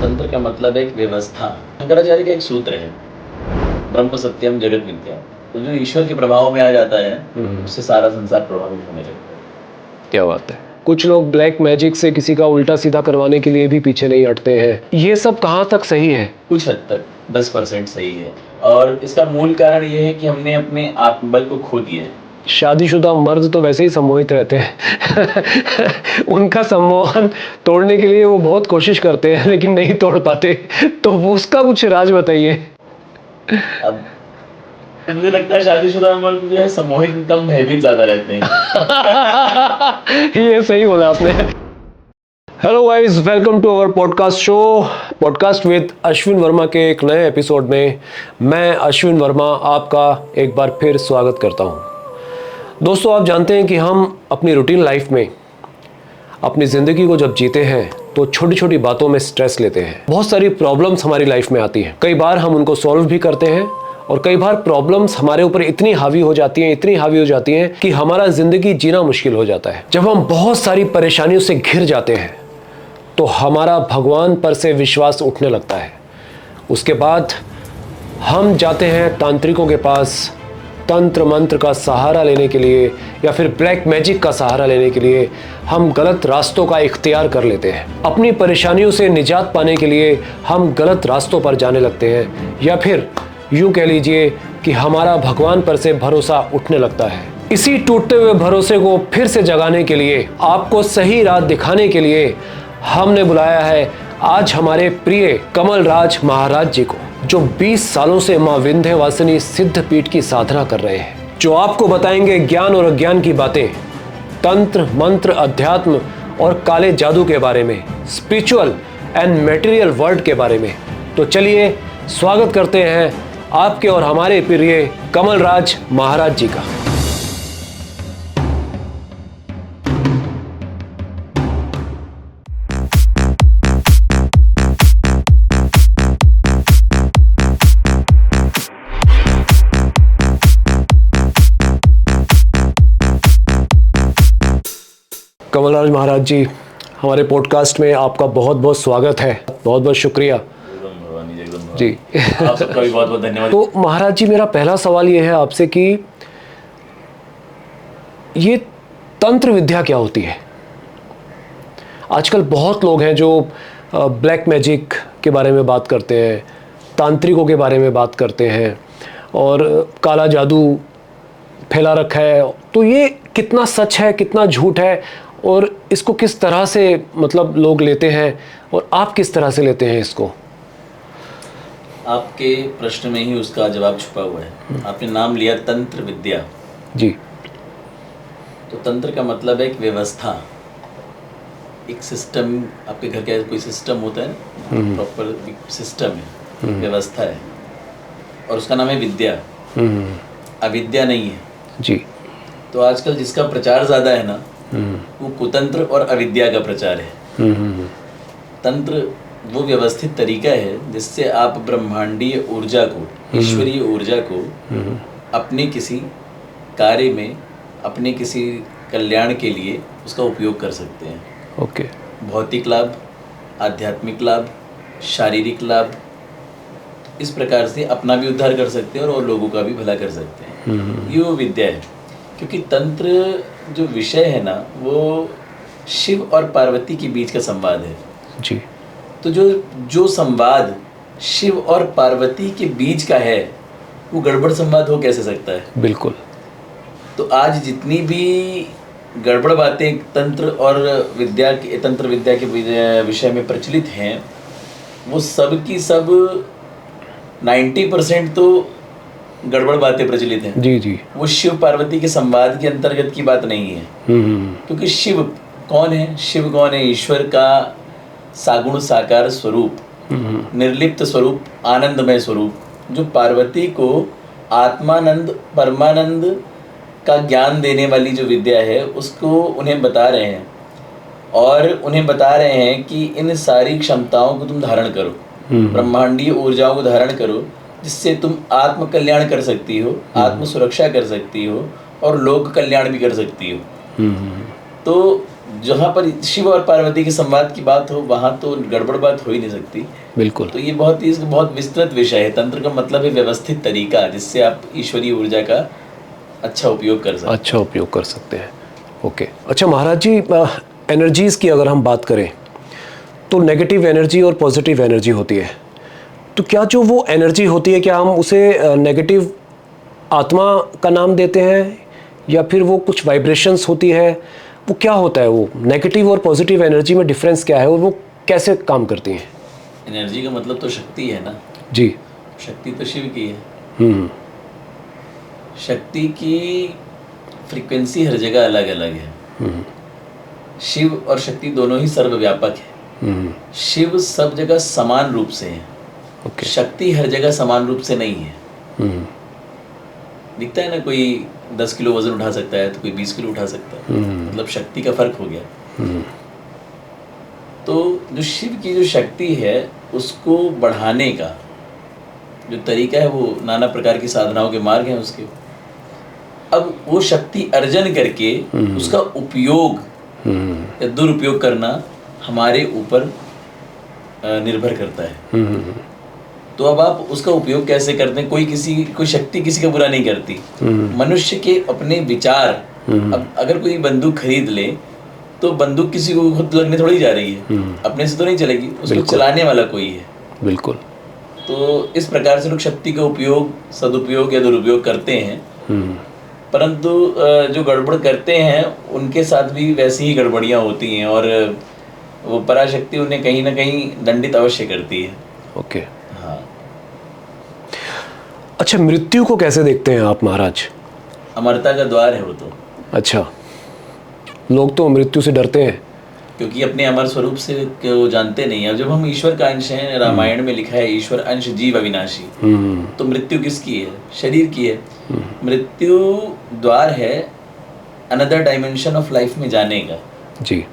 तंत्र का मतलब है एक व्यवस्था। शंकराचार्य का एक सूत्र है, ब्रह्म सत्यम जगत मिथ्या। तो जो ईश्वर के प्रभाव में आ जाता है उससे सारा संसार प्रभावित होने लगता है। क्या बात है। कुछ लोग ब्लैक मैजिक से किसी का उल्टा सीधा करवाने के लिए भी पीछे नहीं हटते हैं। ये सब कहाँ तक सही है? कुछ हद तक 10% सही है, और इसका मूल कारण ये है कि हमने अपने आत्मबल को खो दिया है। शादीशुदा मर्द तो वैसे ही सम्मोहित रहते हैं उनका सम्मोहन तोड़ने के लिए वो बहुत कोशिश करते हैं लेकिन नहीं तोड़ पाते, तो वो उसका कुछ राज बताइए। अब मुझे लगता है शादीशुदा मर्द जो है सम्मोहित कम भयभीत ज्यादा रहते हैं। ये सही बोला आपने। Hello guys, welcome to our podcast show, podcast with Ashwin Verma के एक नए एपिसोड में मैं अश्विन वर्मा आपका एक बार फिर स्वागत करता हूं। दोस्तों, आप जानते हैं कि हम अपनी रूटीन लाइफ में अपनी ज़िंदगी को जब जीते हैं तो छोटी छोटी बातों में स्ट्रेस लेते हैं। बहुत सारी प्रॉब्लम्स हमारी लाइफ में आती हैं। कई बार हम उनको सॉल्व भी करते हैं और कई बार प्रॉब्लम्स हमारे ऊपर इतनी हावी हो जाती हैं कि हमारा ज़िंदगी जीना मुश्किल हो जाता है। जब हम बहुत सारी परेशानियों से घिर जाते हैं तो हमारा भगवान पर से विश्वास उठने लगता है। उसके बाद हम जाते हैं तांत्रिकों के पास तंत्र मंत्र का सहारा लेने के लिए, या फिर ब्लैक मैजिक का सहारा लेने के लिए हम गलत रास्तों का इख्तियार कर लेते हैं। अपनी परेशानियों से निजात पाने के लिए हम गलत रास्तों पर जाने लगते हैं, या फिर यूं कह लीजिए कि हमारा भगवान पर से भरोसा उठने लगता है। इसी टूटते हुए भरोसे को फिर से जगाने के लिए, आपको सही राह दिखाने के लिए हमने बुलाया है आज हमारे प्रिय कमल राज महाराज जी को, जो 20 सालों से मां विंध्यवासिनी सिद्ध पीठ की साधना कर रहे हैं, जो आपको बताएंगे ज्ञान और अज्ञान की बातें, तंत्र मंत्र अध्यात्म और काले जादू के बारे में, स्पिरिचुअल एंड मटेरियल वर्ल्ड के बारे में। तो चलिए स्वागत करते हैं आपके और हमारे प्रिय कमल राज महाराज जी का। कमलराज महाराज जी, हमारे पॉडकास्ट में आपका बहुत बहुत स्वागत है। बहुत बहुत शुक्रिया जी। आप सबका भी बहुत बहुत धन्यवाद। तो महाराज जी, मेरा पहला सवाल ये है आपसे कि ये तंत्र विद्या क्या होती है? आजकल बहुत लोग हैं जो ब्लैक मैजिक के बारे में बात करते हैं, तांत्रिकों के बारे में बात करते हैं और काला जादू फैला रखा है। तो ये कितना सच है, कितना झूठ है, और इसको किस तरह से मतलब लोग लेते हैं, और आप किस तरह से लेते हैं इसको? आपके प्रश्न में ही उसका जवाब छुपा हुआ है। आपने नाम लिया तंत्र विद्या जी। तो तंत्र का मतलब है एक व्यवस्था, एक सिस्टम। आपके घर का कोई सिस्टम होता है ना, प्रॉपर सिस्टम है, व्यवस्था है, और उसका नाम है विद्या। अविद्या नहीं है जी। तो आजकल जिसका प्रचार ज़्यादा है ना, वो कुतंत्र और अविद्या का प्रचार है। तंत्र वो व्यवस्थित तरीका है जिससे आप ब्रह्मांडीय ऊर्जा को, ईश्वरीय ऊर्जा को अपने किसी कार्य में, अपने किसी कल्याण के लिए उसका उपयोग कर सकते हैं। ओके। भौतिक लाभ, आध्यात्मिक लाभ, शारीरिक लाभ, इस प्रकार से अपना भी उद्धार कर सकते हैं और लोगों का भी भला कर सकते हैं। ये वो विद्या है। क्योंकि तंत्र जो विषय है ना, वो शिव और पार्वती के बीच का संवाद है जी। तो जो संवाद शिव और पार्वती के बीच का है, वो गड़बड़ संवाद हो कैसे सकता है? बिल्कुल। तो आज जितनी भी गड़बड़ बातें तंत्र विद्या के विषय में प्रचलित हैं, वो सब की सब 90% तो गड़बड़ बातें प्रचलित हैं। जी जी। वो शिव पार्वती के संवाद के अंतर्गत की बात नहीं है। क्योंकि शिव कौन है? शिव कौन है? ईश्वर का सागुण साकार स्वरूप, निर्लिप्त स्वरूप, आनंदमय स्वरूप, जो पार्वती को आत्मानंद परमानंद का ज्ञान देने वाली जो विद्या है, उसको उन्हें बता रहे हैं, और उन्हें बता रहे हैं कि इन सारी क्षमताओं को तुम धारण करो, ब्रह्मांडीय ऊर्जाओं को धारण करो, जिससे तुम आत्म कल्याण कर सकती हो, आत्म सुरक्षा कर सकती हो, और लोक कल्याण भी कर सकती हो। तो जहाँ पर शिव और पार्वती के संवाद की बात हो वहाँ तो गड़बड़ बात हो ही नहीं सकती। बिल्कुल। तो ये बहुत विस्तृत विषय है। तंत्र का मतलब है व्यवस्थित तरीका जिससे आप ईश्वरीय ऊर्जा का अच्छा उपयोग कर सकते हैं। ओके। अच्छा महाराज जी, एनर्जीज़ की अगर हम बात करें तो नेगेटिव एनर्जी और पॉजिटिव एनर्जी होती है। तो क्या जो वो एनर्जी होती है, क्या हम उसे नेगेटिव आत्मा का नाम देते हैं या फिर वो कुछ वाइब्रेशंस होती है? वो क्या होता है? वो नेगेटिव और पॉजिटिव एनर्जी में डिफरेंस क्या है और वो कैसे काम करती हैं? एनर्जी का मतलब तो शक्ति है ना जी। शक्ति तो शिव की है। शक्ति की फ्रीक्वेंसी हर जगह अलग अलग है। शिव और शक्ति दोनों ही सर्वव्यापक है। शिव सब जगह समान रूप से है। शक्ति हर जगह समान रूप से नहीं है। दिखता है ना, कोई 10 किलो वजन उठा सकता है तो कोई 20 किलो उठा सकता है। मतलब शक्ति का फर्क हो गया। तो जो शिव की जो शक्ति है उसको बढ़ाने का जो तरीका है वो नाना प्रकार की साधनाओं के मार्ग हैं उसके। अब वो शक्ति अर्जन करके उसका उपयोग या दुरुपयोग करना हमारे ऊपर निर्भर करता है। तो अब आप उसका उपयोग कैसे करते हैं? कोई शक्ति किसी का बुरा नहीं करती। मनुष्य के अपने विचार। अब अगर कोई बंदूक खरीद ले तो बंदूक किसी को खुद लगने थोड़ी जा रही है। अपने से तो नहीं चलेगी, उसको चलाने वाला कोई है। बिल्कुल। तो इस प्रकार से लोग शक्ति का उपयोग, सदुपयोग या दुरुपयोग करते हैं। परंतु जो गड़बड़ करते हैं उनके साथ भी वैसी ही गड़बड़ियाँ होती हैं और वो पराशक्ति उन्हें कहीं ना कहीं दंडित अवश्य करती है। ओके। हाँ। अच्छा, मृत्यु को कैसे देखते हैं आप महाराज? अमरता का द्वार है वो तो। अच्छा, लोग तो मृत्यु से डरते हैं क्योंकि अपने अमर स्वरूप से वो जानते नहीं है। जब हम ईश्वर का अंश हैं, रामायण में लिखा है ईश्वर अंश जीव अविनाशी। तो मृत्यु किसकी है? शरीर की है। मृत्यु द्वार है अनदर डायमेंशन ऑफ लाइफ में जाने का। जी।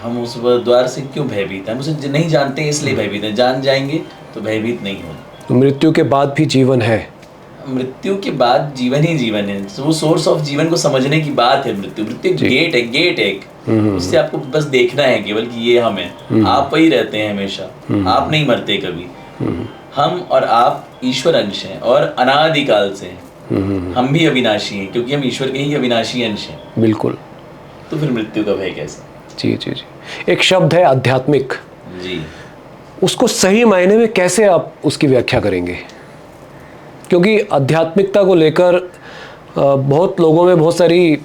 हम उस द्वार से क्यों भयभीत हैं? हम उसे नहीं जानते हैं इसलिए भयभीत हैं। जान जाएंगे तो भयभीत नहीं होंगे। तो मृत्यु के बाद भी जीवन है? मृत्यु के बाद जीवन ही जीवन है। वो सोर्स ऑफ जीवन को समझने की बात है। मृत्यु गेट है एक। उससे आपको बस देखना है केवल कि ये हम हैं। आप वही रहते हैं हमेशा। आप नहीं मरते कभी। हम और आप ईश्वर अंश हैं और अनादिकाल से हैं। हम भी अविनाशी हैं क्योंकि हम ईश्वर के ही अविनाशी अंश हैं। बिल्कुल। तो फिर मृत्यु का भय कैसा? जी जी जी। एक शब्द है आध्यात्मिक। जी। उसको सही मायने में कैसे आप उसकी व्याख्या करेंगे? क्योंकि आध्यात्मिकता को लेकर बहुत लोगों में बहुत सारी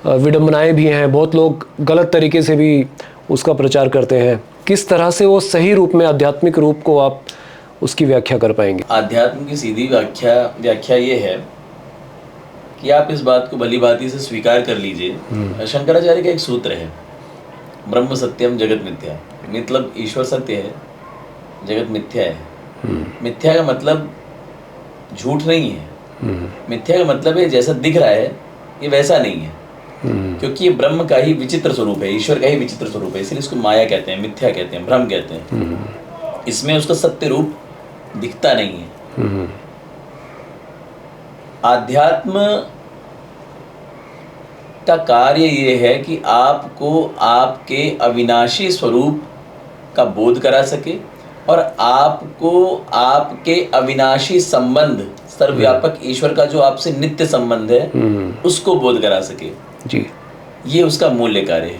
विडंबनाएं भी हैं। बहुत लोग गलत तरीके से भी उसका प्रचार करते हैं। किस तरह से वो सही रूप में आध्यात्मिक रूप को आप उसकी व्याख्या कर पाएंगे? आध्यात्म की सीधी व्याख्या ये है कि आप इस बात को भली भांति से स्वीकार कर लीजिए। शंकराचार्य का एक सूत्र है, ब्रह्म सत्यम जगत मिथ्या। मतलब ईश्वर सत्य है, जगत मिथ्या है। मिथ्या का मतलब झूठ नहीं है। मिथ्या का मतलब है जैसा दिख रहा है ये वैसा नहीं है। क्योंकि ये ब्रह्म का ही विचित्र स्वरूप है, ईश्वर का ही विचित्र स्वरूप है। इसलिए इसको माया कहते हैं, मिथ्या कहते हैं, भ्रम कहते हैं। इसमें उसका सत्य रूप दिखता नहीं है। आध्यात्म का कार्य ये है कि आपको आपके अविनाशी स्वरूप का बोध करा सके और आपको आपके अविनाशी संबंध, सर्वव्यापक ईश्वर का जो आपसे नित्य संबंध है उसको बोध करा सके। जी। ये उसका मूल्य कार्य है।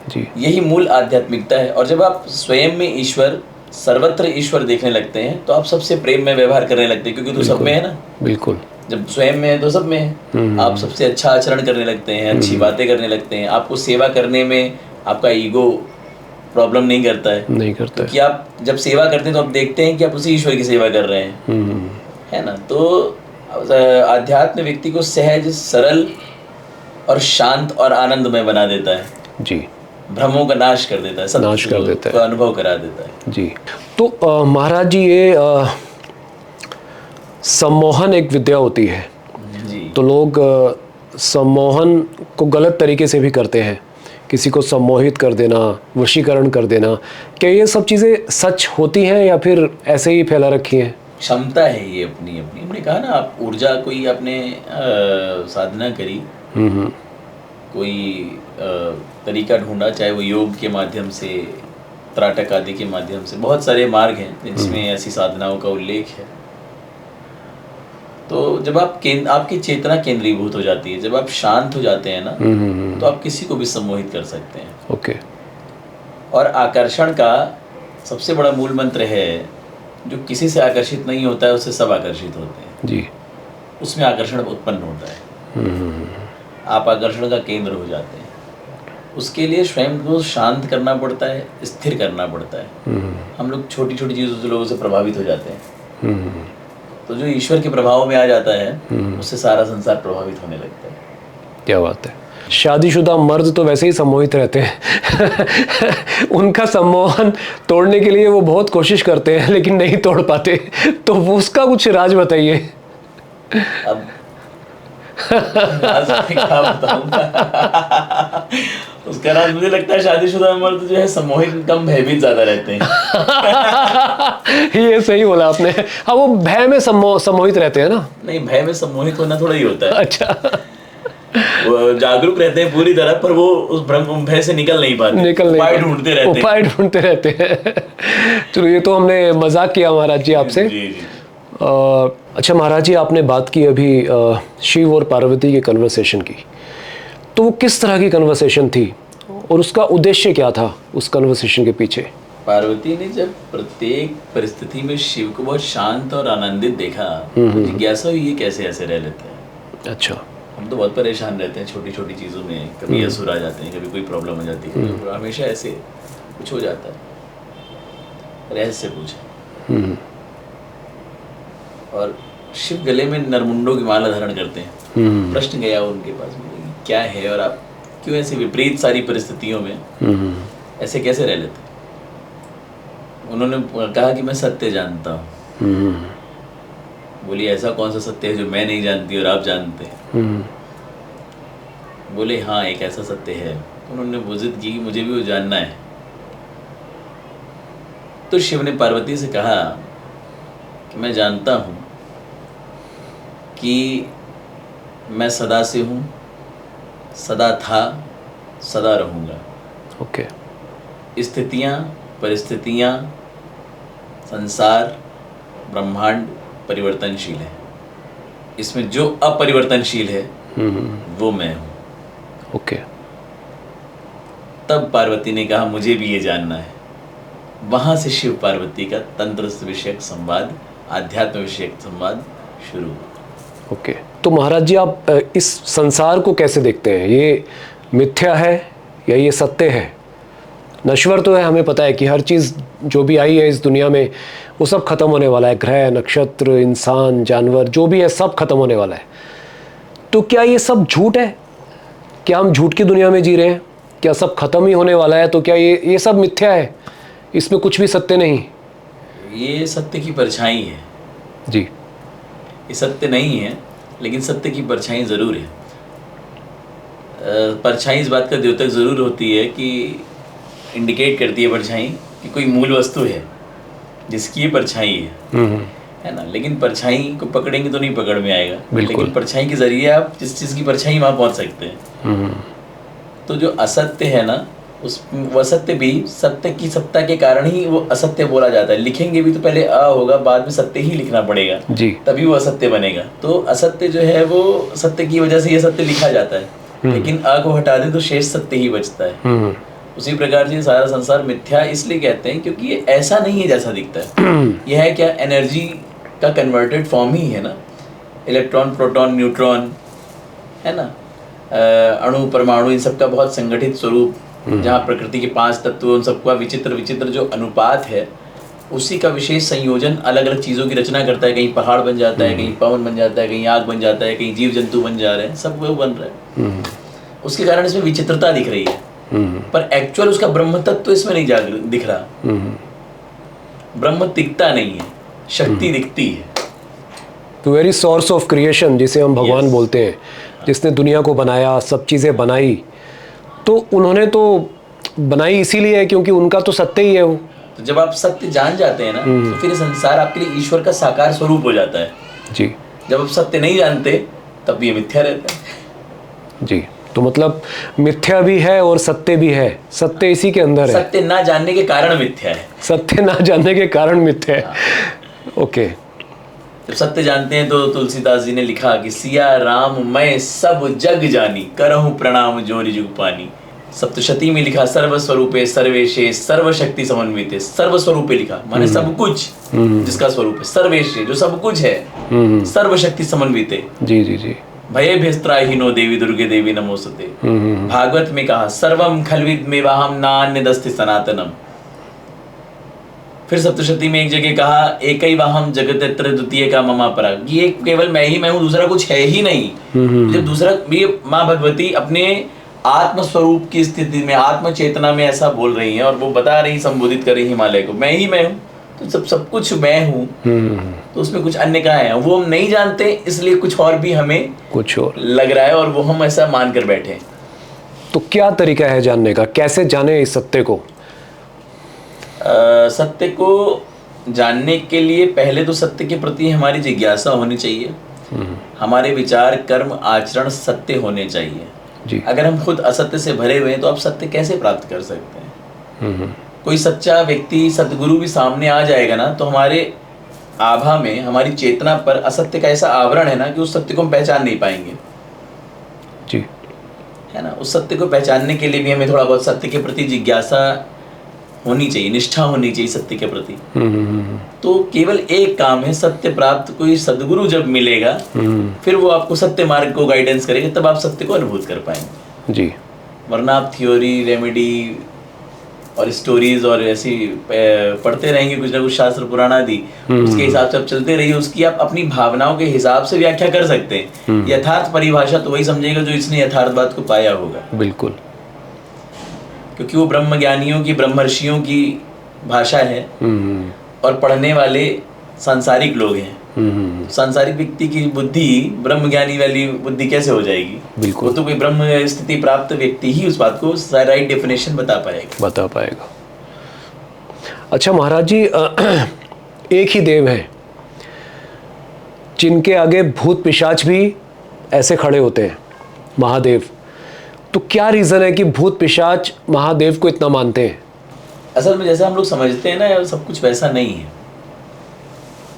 जी। यही मूल आध्यात्मिकता है। और जब आप स्वयं में ईश्वर, सर्वत्र ईश्वर देखने लगते हैं तो आप सबसे प्रेम में व्यवहार करने लगते हैं, क्योंकि तो सब में है ना। बिल्कुल। जब स्वयं में है तो सब में है। आप सबसे अच्छा आचरण करने लगते हैं, अच्छी बातें करने लगते हैं। आपको सेवा करने में आपका ईगो प्रॉब्लम नहीं करता है। नहीं करता। क्योंकि आप जब सेवा करते हैं तो आप देखते हैं कि आप उसी ईश्वर की सेवा कर रहे हैं, है ना। तो आध्यात्म व्यक्ति को सहज, सरल और शांत और आनंदमय बना देता है। जी। भ्रमों का नाश कर देता है, नाश कर देता है, अनुभव करा देता है। जी। तो महाराज जी, ये सम्मोहन एक विद्या होती है। जी। तो लोग सम्मोहन को गलत तरीके से भी करते हैं। किसी को सम्मोहित कर देना, वशीकरण कर देना। क्या ये सब चीज़ें सच होती हैं या फिर ऐसे ही फैला रखी हैं? क्षमता है ये अपनी अपनी। हमने कहा ना, आप ऊर्जा कोई आपने साधना करी, कोई तरीका ढूंढा, चाहे वो योग के माध्यम से, त्राटक आदि के माध्यम से, बहुत सारे मार्ग हैं जिनमें ऐसी साधनाओं का उल्लेख है। तो जब आपकी चेतना केंद्रीभूत हो जाती है, जब आप शांत हो जाते हैं ना, तो आप किसी को भी सम्मोहित कर सकते हैं। ओके। और आकर्षण का सबसे बड़ा मूल मंत्र है, जो किसी से आकर्षित नहीं होता है उससे सब आकर्षित होते हैं जी। उसमें आकर्षण उत्पन्न होता है। आप आकर्षण का केंद्र हो जाते हैं। उसके लिए स्वयं को शांत करना पड़ता है, स्थिर करना पड़ता है। हम लोग छोटी छोटी चीज़ों से लोगों से प्रभावित हो जाते हैं। तो जो ईश्वर के प्रभाव में आ जाता है, उससे सारा संसार प्रभावित होने लगता है। क्या बात है। शादीशुदा मर्द तो वैसे ही सम्मोहित रहते हैं उनका सम्मोहन तोड़ने के लिए वो बहुत कोशिश करते हैं, लेकिन नहीं तोड़ पाते। तो उसका कुछ राज बताइए। अब राज मैं क्या बताऊंगा उसका राज मुझे लगता है शादीशुदा मर्द जो है सम्मोहित कम, भयभीत ज्यादा रहते हैं ये सही बोला आपने। हाँ, वो भय में सम्मोहित रहते हैं ना। नहीं, भय में सम्मोहित होना थोड़ा ही होता है। अच्छा। वो जागरूक रहते हैं पूरी तरह, पर वो उस भ्रम भय से निकल नहीं पाते, उपाय ढूंढते रहते हैं। चलो, ये तो हमने मजाक किया महाराज जी आपसे। जी जी। अच्छा महाराज जी, आपने बात की अभी शिव और पार्वती के कन्वर्सेशन की, तो वो किस तरह की कन्वर्सेशन थी और उसका उद्देश्य क्या था उस कन्वर्सेशन के पीछे? पार्वती ने जब प्रत्येक परिस्थिति में शिव को बहुत शांत और आनंदित देखा, तो जिज्ञासा हुई ये कैसे ऐसे रह लेते हैं। अच्छा। हम तो बहुत परेशान रहते हैं छोटी छोटी चीज़ों में, कभी असुर आ जाते हैं, कभी कोई प्रॉब्लम हो जाती है, कभी हमेशा ऐसे कुछ हो जाता है। रहस्य पूछे, और शिव गले में नरमुंडों की माला धारण करते हैं। प्रश्न गया उनके पास, क्या है और आप क्यों ऐसी विपरीत सारी परिस्थितियों में ऐसे कैसे रह लेते? उन्होंने कहा कि मैं सत्य जानता हूँ। बोली, ऐसा कौन सा सत्य है जो मैं नहीं जानती और आप जानते हैं? बोले, हाँ, एक ऐसा सत्य है। उन्होंने वज़िद की, मुझे भी वो जानना है। तो शिव ने पार्वती से कहा कि मैं जानता हूँ कि मैं सदा से हूँ, सदा था, सदा रहूँगा। ओके। स्थितियाँ, परिस्थितियाँ, संसार, ब्रह्मांड परिवर्तनशील है। इसमें जो अपरिवर्तनशील है वो मैं हूँ। ओके। तब पार्वती ने कहा, मुझे भी ये जानना है। वहाँ से शिव पार्वती का तंत्र विषयक संवाद, आध्यात्म विषयक संवाद शुरू हुआ। ओके। तो महाराज जी, आप इस संसार को कैसे देखते हैं? ये मिथ्या है या ये सत्य है? नश्वर तो है, हमें पता है कि हर चीज़ जो भी आई है इस दुनिया में वो सब खत्म होने वाला है। ग्रह, नक्षत्र, इंसान, जानवर, जो भी है सब खत्म होने वाला है। तो क्या ये सब झूठ है? क्या हम झूठ की दुनिया में जी रहे हैं? क्या सब खत्म ही होने वाला है? तो क्या ये सब मिथ्या है, इसमें कुछ भी सत्य नहीं? ये सत्य की परछाई है जी। ये सत्य नहीं है, लेकिन सत्य की परछाई ज़रूर है। परछाई इस बात का द्योतक ज़रूर होती है कि इंडिकेट करती है परछाई कि कोई मूल वस्तु है जिसकी ये परछाई है ना। लेकिन परछाई को पकड़ेंगे तो नहीं पकड़ में आएगा, लेकिन परछाई के जरिए आप जिस चीज़ की परछाई वहाँ पहुँच सकते हैं। तो जो असत्य है ना, वो असत्य भी सत्य की सत्ता के कारण ही वो असत्य बोला जाता है। लिखेंगे भी तो पहले अ होगा, बाद में सत्य ही लिखना पड़ेगा जी, तभी वो असत्य बनेगा। तो असत्य जो है वो सत्य की वजह से ये सत्य लिखा जाता है, लेकिन अ को हटा दे तो शेष सत्य ही बचता है। उसी प्रकार से सारा संसार मिथ्या इसलिए कहते हैं क्योंकि ये ऐसा नहीं है जैसा दिखता है। यह है क्या, एनर्जी का कन्वर्टेड फॉर्म ही है ना। इलेक्ट्रॉन, प्रोटॉन, न्यूट्रॉन, है ना, अणु, परमाणु, इन सबका बहुत संगठित स्वरूप, जहाँ प्रकृति के 5 तत्व, उन सबका विचित्र विचित्र जो अनुपात है, उसी का विशेष संयोजन अलग अलग चीज़ों की रचना करता है। कहीं पहाड़ बन जाता है, कहीं पवन बन जाता है, कहीं आग बन जाता है, कहीं जीव जंतु बन जा रहे हैं, सब वो बन रहा है। उसके कारण इसमें विचित्रता दिख रही है, पर एक्चुअल उसका ब्रह्म तत्व इसमें नहीं दिख रहा। ब्रह्म दिखता नहीं है, शक्ति दिखती है। तो वेरी सोर्स ऑफ क्रिएशन जिसे हम भगवान बोलते हैं, जिसने दुनिया को बनाया, सब चीज़ें बनाई, तो उन्होंने तो बनाई इसीलिए है क्योंकि उनका तो सत्य ही है वो। तो जब आप सत्य जान जाते हैं ना, तो फिर संसार आपके लिए ईश्वर का साकार स्वरूप हो जाता है। जी। जब आप सत्य नहीं जानते तब ये मिथ्या रहता है। जी। तो मतलब मिथ्या भी है और सत्य भी है, सत्य इसी के अंदर है। सत्य ना जानने के कारण मिथ्या है। सत्य ना जानने के कारण मिथ्या है। ओके। जब सत्य जानते हैं तो तुलसीदास जी ने लिखा कि सिया राम मैं सब जग जानी, करहूं प्रणाम जोरि जुग पानी। सप्तशती में लिखा सर्वस्वरूपे सर्वेशे सर्वशक्ति समन्विते। सर्वस्वरूपे लिखा माने सब कुछ जिसका स्वरूप है, सर्वेशे जो सब कुछ है, सर्वशक्ति समन्विते। जी जी जी। भये भेस्त्राहीनो देवी दुर्गे देवी नमोस्तुते। भागवत में कहा सर्वम खलविद मेवाहम नान्यदस्ति सनातनम। फिर सप्तशती में एक जगह कहा एकई वाहम जगतत्र द्वितीय का ममा पराग। ये केवल मैं ही मैं हूँ, दूसरा कुछ है ही नहीं। जब दूसरा ये माँ भगवती अपने आत्म स्वरूप की स्थिति में, आत्म चेतना में ऐसा बोल रही हैं और वो बता रही, संबोधित कर रही हिमालय को, मैं ही मैं हूँ, तो सब कुछ मैं हूँ, तो उसमें कुछ अन्य कहाँ है? वो हम नहीं जानते, इसलिए कुछ और भी हमें कुछ और लग रहा है और वो हम ऐसा मान कर बैठे हैं। तो क्या तरीका है जानने का, कैसे जाने इस सत्य को? सत्य को जानने के लिए पहले तो सत्य के प्रति हमारी जिज्ञासा होनी चाहिए। हमारे विचार, कर्म, आचरण सत्य होने चाहिए जी। अगर हम खुद असत्य से भरे हुए हैं तो आप सत्य कैसे प्राप्त कर सकते हैं? कोई सच्चा व्यक्ति, सद्गुरु भी सामने आ जाएगा ना, तो हमारे आभा में, हमारी चेतना पर असत्य का ऐसा आवरण है ना कि उस सत्य को हम पहचान नहीं पाएंगे जी, है ना। उस सत्य को पहचानने के लिए भी हमें थोड़ा बहुत सत्य के प्रति जिज्ञासा होनी चाहिए, निष्ठा होनी चाहिए सत्य के प्रति। तो केवल एक काम है, सत्य प्राप्त। कोई सद्गुरु जब मिलेगा फिर वो आपको सत्य मार्ग को गाइडेंस करेगा, तब आप सत्य को अनुभूत कर पाएंगे जी। वरना आप थ्योरी, रेमेडी और स्टोरीज और ऐसी पढ़ते रहेंगे कुछ ना कुछ शास्त्र पुराण आदि, उसके हिसाब से आप चलते रहिए, उसकी आप अपनी भावनाओं के हिसाब से व्याख्या कर सकते हैं। यथार्थ परिभाषा तो वही समझेगा जो इसने यथार्थ बात को पाया होगा। बिल्कुल, क्योंकि वो ब्रह्म ज्ञानियों की, ब्रह्मर्षियों की भाषा है और पढ़ने वाले सांसारिक लोग हैं। सांसारिक व्यक्ति की बुद्धि ब्रह्म ज्ञानी वाली बुद्धि कैसे हो जाएगी? बिल्कुल। वो तो कोई ब्रह्म स्थिति प्राप्त व्यक्ति ही उस बात को राइट डेफिनेशन बता पाएगा। अच्छा महाराज जी, एक ही देव है जिनके आगे भूत पिशाच भी ऐसे खड़े होते हैं, महादेव। तो क्या रीजन है कि भूत पिशाच महादेव को इतना मानते हैं? असल में जैसा हम लोग समझते हैं ना, सब कुछ वैसा नहीं है।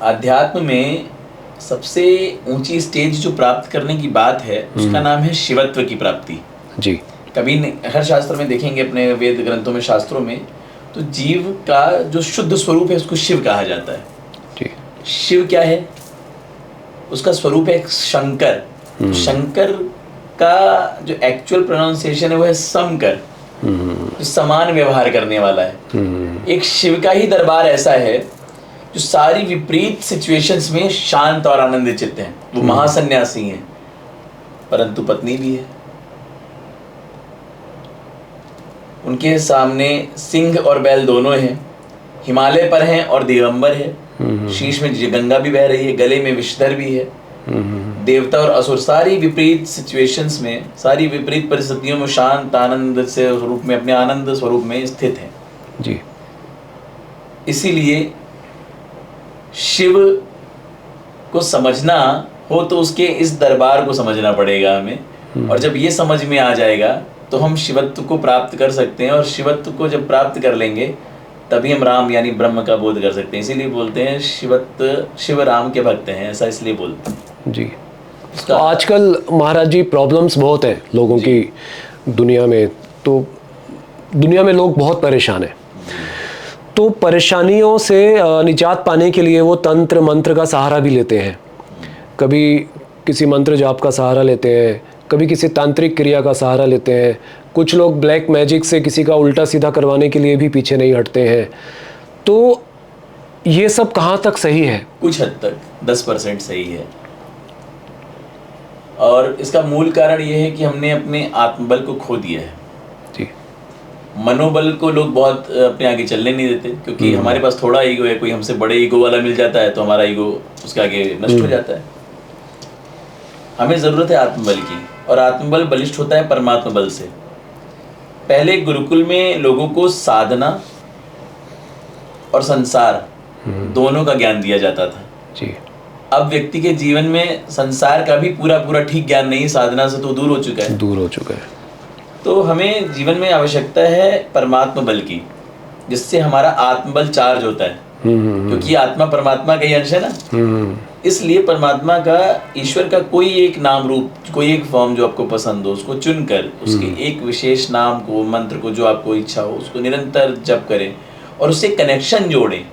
अध्यात्म में सबसे ऊंची स्टेज जो प्राप्त करने की बात है उसका नाम है शिवत्व की प्राप्ति जी। कभी हर शास्त्र में देखेंगे, अपने वेद ग्रंथों में, शास्त्रों में, तो जीव का जो शुद्ध स्वरूप है उसको शिव कहा जाता है जी। शिव क्या है? उसका स्वरूप है शंकर। शंकर का जो एक्चुअल प्रोनाउंसिएशन है वो है समकर, जो समान व्यवहार करने वाला है। एक शिव का ही दरबार ऐसा है जो सारी विपरीत सिचुएशंस में शांत और आनंदित चित्त हैं। वो महासन्यासी हैं परंतु पत्नी भी है। उनके सामने सिंह और बैल दोनों हैं, हिमालय पर हैं और दिगंबर है। शीश में गंगा भी बह रही है, गले में विषधर भी है। देवता और असुर सारी विपरीत सिचुएशंस में, सारी विपरीत परिस्थितियों में शांत आनंद से स्वरूप में, अपने आनंद स्वरूप में स्थित है जी। इसीलिए शिव को समझना हो तो उसके इस दरबार को समझना पड़ेगा हमें। और जब ये समझ में आ जाएगा तो हम शिवत्व को प्राप्त कर सकते हैं, और शिवत्व को जब प्राप्त कर लेंगे तभी हम राम यानी ब्रह्म का बोध कर सकते हैं। इसीलिए बोलते हैं शिव राम के भक्त हैं, ऐसा इसलिए बोलते हैं जी। तो आजकल महाराज जी प्रॉब्लम्स बहुत हैं लोगों की दुनिया में, तो दुनिया में लोग बहुत परेशान हैं। तो परेशानियों से निजात पाने के लिए वो तंत्र मंत्र का सहारा भी लेते हैं। कभी किसी मंत्र जाप का सहारा लेते हैं, कभी किसी तांत्रिक क्रिया का सहारा लेते हैं। कुछ लोग ब्लैक मैजिक से किसी का उल्टा सीधा करवाने के लिए भी पीछे नहीं हटते हैं। तो ये सब कहाँ तक सही है? कुछ हद तक 10% सही है, और इसका मूल कारण ये है कि हमने अपने आत्मबल को खो दिया है जी। मनोबल को लोग बहुत अपने आगे चलने नहीं देते, क्योंकि हमारे पास थोड़ा ईगो है। कोई हमसे बड़े ईगो वाला मिल जाता है तो हमारा ईगो उसके आगे नष्ट हो जाता है। हमें ज़रूरत है आत्मबल की, और आत्मबल बलिष्ठ होता है परमात्मा बल से। पहले गुरुकुल में लोगों को साधना और संसार दोनों का ज्ञान दिया जाता था जी। अब व्यक्ति के जीवन में संसार का भी पूरा ठीक ज्ञान नहीं, साधना से तो दूर हो चुका है। तो हमें जीवन में आवश्यकता है परमात्मा बल की, जिससे हमारा आत्मबल चार्ज होता है, क्योंकि आत्मा परमात्मा का ही अंश है ना। इसलिए परमात्मा का, ईश्वर का कोई एक नाम रूप, कोई एक फॉर्म जो आपको पसंद हो, उसको चुनकर उसके एक विशेष नाम को, मंत्र को, जो आपको इच्छा हो, उसको निरंतर जप करें और उससे कनेक्शन जोड़ें।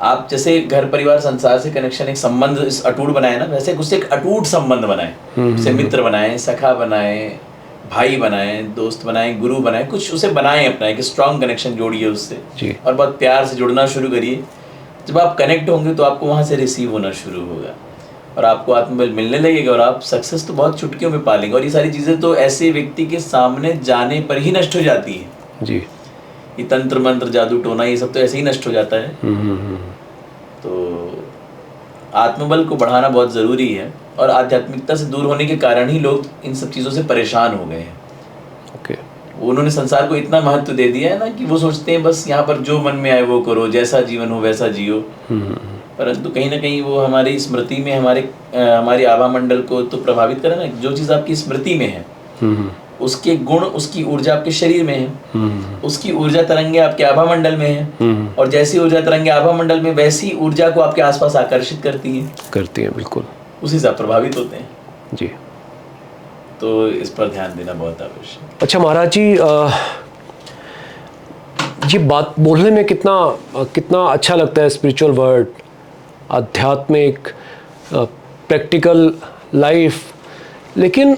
आप जैसे घर परिवार संसार से कनेक्शन, एक संबंध इस अटूट बनाए ना, वैसे उससे एक अटूट संबंध बनाए, उसे मित्र बनाए, सखा बनाए, भाई बनाए, दोस्त बनाए, गुरु बनाए, कुछ उसे बनाए अपना, एक स्ट्रॉन्ग कनेक्शन जोड़िए उससे और बहुत प्यार से जुड़ना शुरू करिए। जब आप कनेक्ट होंगे तो आपको वहाँ से रिसीव होना शुरू होगा और आपको आत्मबल मिलने लगेगा और आप सक्सेस तो बहुत चुटकियों में पालेंगे। और ये सारी चीज़ें तो ऐसे व्यक्ति के सामने जाने पर ही नष्ट हो जाती है जी। ये तंत्र मंत्र जादू टोना ये सब तो ऐसे ही नष्ट हो जाता है। तो आत्मबल को बढ़ाना बहुत ज़रूरी है और आध्यात्मिकता से दूर होने के कारण ही लोग इन सब चीज़ों से परेशान हो गए हैं। ओके। उन्होंने संसार को इतना महत्व दे दिया है ना कि वो सोचते हैं बस यहाँ पर जो मन में आए वो करो, जैसा जीवन हो वैसा जियो। परंतु कहीं ना कहीं वो हमारी स्मृति में, हमारी आभा मंडल को तो प्रभावित करे ना। जो चीज़ आपकी स्मृति में है उसके गुण, उसकी ऊर्जा आपके शरीर में है, उसकी ऊर्जा तरंगे आपके आभा मंडल में है और जैसी ऊर्जा तरंगे आभा मंडल में, वैसी ऊर्जा को आपके आसपास आकर्षित करती है। बिल्कुल उसी से आप प्रभावित होते हैं जी। तो इस पर ध्यान देना बहुत आवश्यक। अच्छा महाराज जी, ये बात बोलने में कितना अच्छा लगता है, स्पिरिचुअल वर्ड, आध्यात्मिक, प्रैक्टिकल लाइफ। लेकिन